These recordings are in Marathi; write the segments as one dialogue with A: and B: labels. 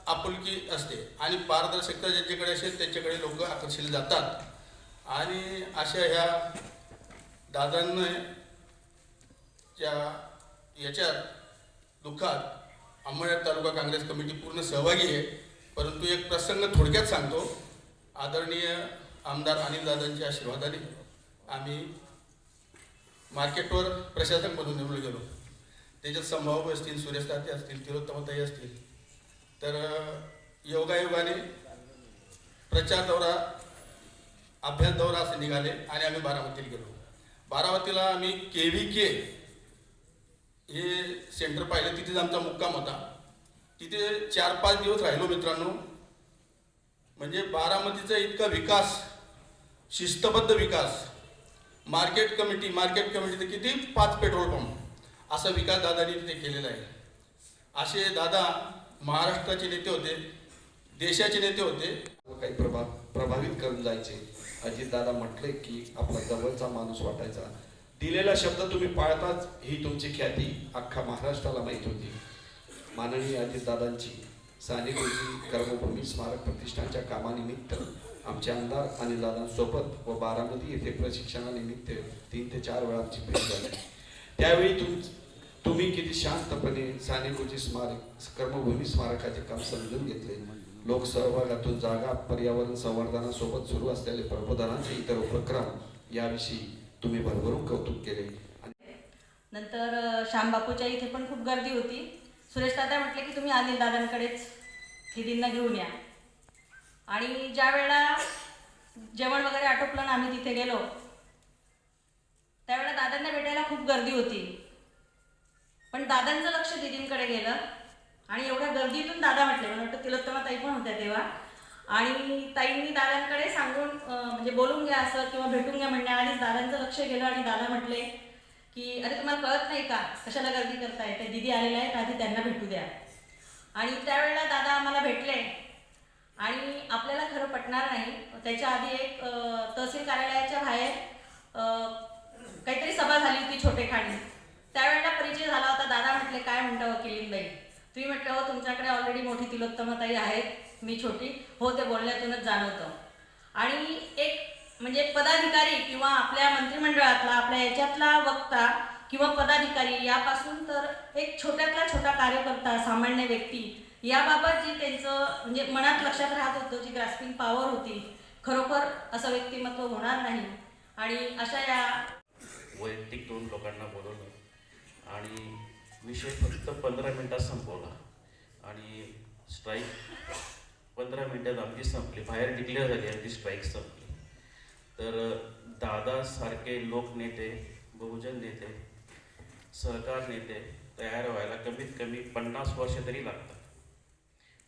A: आपुलकी असते आणि पारदर्शकता ज्यांच्याकडे असेल त्यांच्याकडे लोक आकर्षिले जातात. आणि अशा ह्या दादांना याच्यात दुःखात अंमळनेर तालुका काँग्रेस कमिटी पूर्ण सहभागी आहे. परंतु एक प्रसंग थोडक्यात सांगतो. आदरणीय आमदार अनिल दादांच्या आशीर्वादाने आम्ही मार्केटवर प्रशासक म्हणून निवडून गेलो. त्याच्यात संभाव्य असतील, सुरेश तात्या असतील, तिलोत्तमताई असतील. तर योगायोगाने प्रचार दौरा, अभ्यास दौरा असे निघाले आणि आम्ही बारामतीला गेलो. बारामतीला आम्ही KVK हे सेंटर पाहिलं. तिथेच आमचा मुक्काम होता. तिथे 4-5 दिवस राहिलो मित्रांनो. म्हणजे बारामतीचा इतका विकास, शिस्तबद्ध विकास, मार्केट कमिटी तर किती 5 पेट्रोल पंप असा विकास दादांनी तिथे केलेला आहे. असे दादा महाराष्ट्राचे नेते होते, देशाचे नेते होते.
B: काही प्रभावित करून जायचे. अजितदादा म्हटले की आपला जवळचा माणूस वाटायचा. दिलेला शब्द तुम्ही पाळताच ही तुमची ख्याती अख्खा महाराष्ट्राला माहीत होती. माननीय अजितदादांची सानेगुरुजी कर्मभूमी स्मारक प्रतिष्ठानच्या कामानिमित्त आमचे आमदार अनिलदादांसोबत व बारामती येथे प्रशिक्षणानिमित्त 3 ते 4 वेळा आमची भेट झाली. त्यावेळी तुम्ही किती शांतपणे सानेगुरुजी कर्मभूमी स्मारकाचे काम समजून घेतले. लोकसहभागातून जागा, पर्यावरण संवर्धनासोबत सुरू असलेले प्रबोधनाचे इतर उपक्रम याविषयी तुम्ही भरभरून कौतुक केले.
C: नंतर श्यामबापूच्या इथे पण खूप गर्दी होती. सुरेश दादा म्हटले की तुम्ही अनिल दादांकडेच दिदींना घेऊन या. आणि ज्या वेळेला जेवण वगैरे आटोपलं ना आम्ही तिथे गेलो, त्यावेळेला दादांना भेटायला खूप गर्दी होती. पण दादांचं लक्ष दिदींकडे गेलं आणि एवढ्या गर्दीतून दादा म्हटले, मला वाटतं तिलोत्तमाताई पण होत्या तेव्हा, आणि ताईंनी दादांकडे सांगून म्हणजे बोलून घ्या असं किंवा भेटून घ्या म्हणण्या आणि दादांचं लक्ष गेलं आणि दादा म्हटले की अरे तुम्हाला कळत नाही का, कशाला गर्दी करताय, त्या दिदी आलेल्या आहेत, आधी त्यांना भेटू द्या. आणि त्यावेळेला दादा आम्हाला भेटले. आणि आपल्याला खरं पटणार नाही, त्याच्या आधी एक तहसील कार्यालयाच्या बाहेर काहीतरी सभा झाली होती छोटेखानी. त्यावेळेला परिचय झाला होता. दादा म्हटले काय म्हणता वकिलींबाई, तुम्ही म्हटलं हो तुमच्याकडे ऑलरेडी मोठी तिलोत्तमताई आहेत, मी छोटी, हो ते बोलण्यातूनच जाणवतं. आणि एक म्हणजे पदाधिकारी किंवा आपल्या मंत्रिमंडळातला आपल्या याच्यातला वक्ता किंवा पदाधिकारी यापासून तर एक छोट्यातला छोटा कार्यकर्ता, सामान्य व्यक्ती याबाबत जी त्यांचं म्हणजे मनात लक्षात राहत होतं, जी ग्रास्पिंग पॉवर होती, खरोखर असं व्यक्तिमत्व होणार नाही. आणि अशा या
D: वैयक्तिक 2 लोकांना बोलवलं आणि विषय फक्त 15 मिनिटात संपवला आणि स्ट्राईक 15 मिनिटात आमची संपली. बाहेर डिक्लेअर झाली आणि ती स्ट्राईक संपली. तर दादासारखे लोकनेते, बहुजन नेते, सहकार नेते तयार व्हायला कमीत कमी 50 वर्ष तरी लागतात.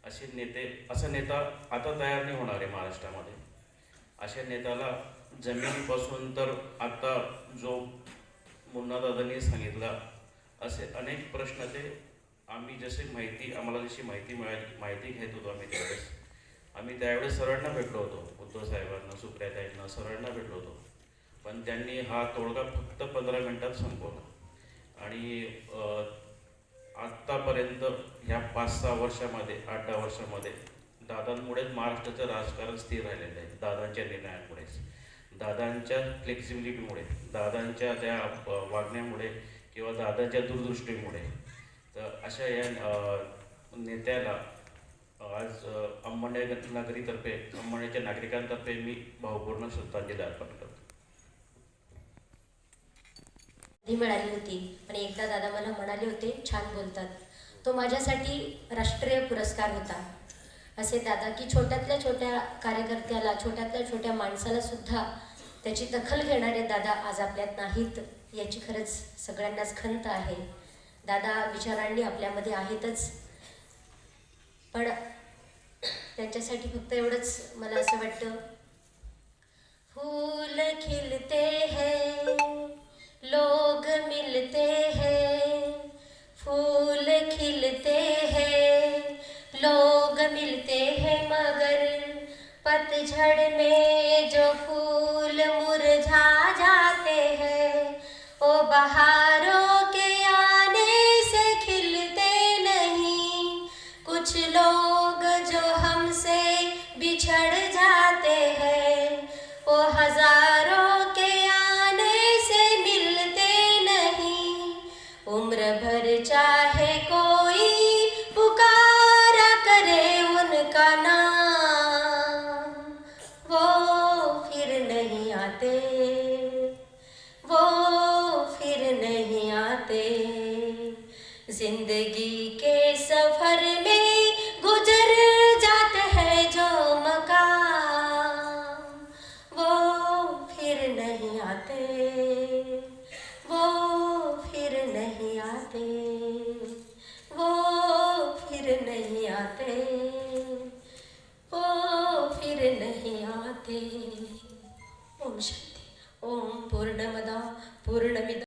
D: असे नेते, असा नेता आता तयार नाही होणार आहे महाराष्ट्रामध्ये. अशा नेत्याला जमिनीपासून तर आता जो मुन्नादादांनी सांगितला असे अनेक प्रश्न ते आम्ही आम्हाला जशी माहिती घेत होतो आम्ही त्यावेळेस सरांना भेटलो होतो, उद्धव साहेबांना, सुप्रियाताईंना, सरांना भेटलो होतो. पण त्यांनी हा तोडगा फक्त 15 मिनिटात संपवला. आणि आत्तापर्यंत ह्या 5-6 वर्षामध्ये, 8-10 वर्षामध्ये दादांमुळेच महाराष्ट्राचं राजकारण स्थिर राहिलेलं आहे. दादांच्या निर्णयांमुळेच, दादांच्या फ्लेक्सिबिलिटीमुळे, दादांच्या त्या वागण्यामुळे किंवा दादांच्या दूरदृष्टीमुळे. तर अशा या नेत्याला आज अंमळनेरच्या नागरिकांतर्फे मी भावपूर्ण श्रद्धांजली अर्पण करतो.
E: मिळाली होती आणि एकदा दादा मला म्हणाले होते छान बोलतात. तो माझ्यासाठी राष्ट्रीय पुरस्कार होता. असे दादा की छोट्यातल्या छोट्या कार्यकर्त्याला, छोट्यातल्या छोट्या माणसाला सुद्धा त्याची दखल घेणारे दादा आज आपल्यात नाहीत, याची खरंच सगळ्यांनाच खंत आहे. दादा विचारांनी आपल्यामध्ये आहेतच, पण त्यांच्यासाठी फक्त एवढंच मला असं वाटतं, फूल खिलते हैं लोग मिलते हैं, फूल खिलते हैं लोग मिलते हैं, मगर पतझड़ में जो फूल मुरझा जाते हैं वो बहारों के आने से खिलते नहीं. कुछ लोग जिंदगी के सफर में गुजर जाते हैं जो मकाम, वो फिर नहीं आते, वो फिर नहीं आते।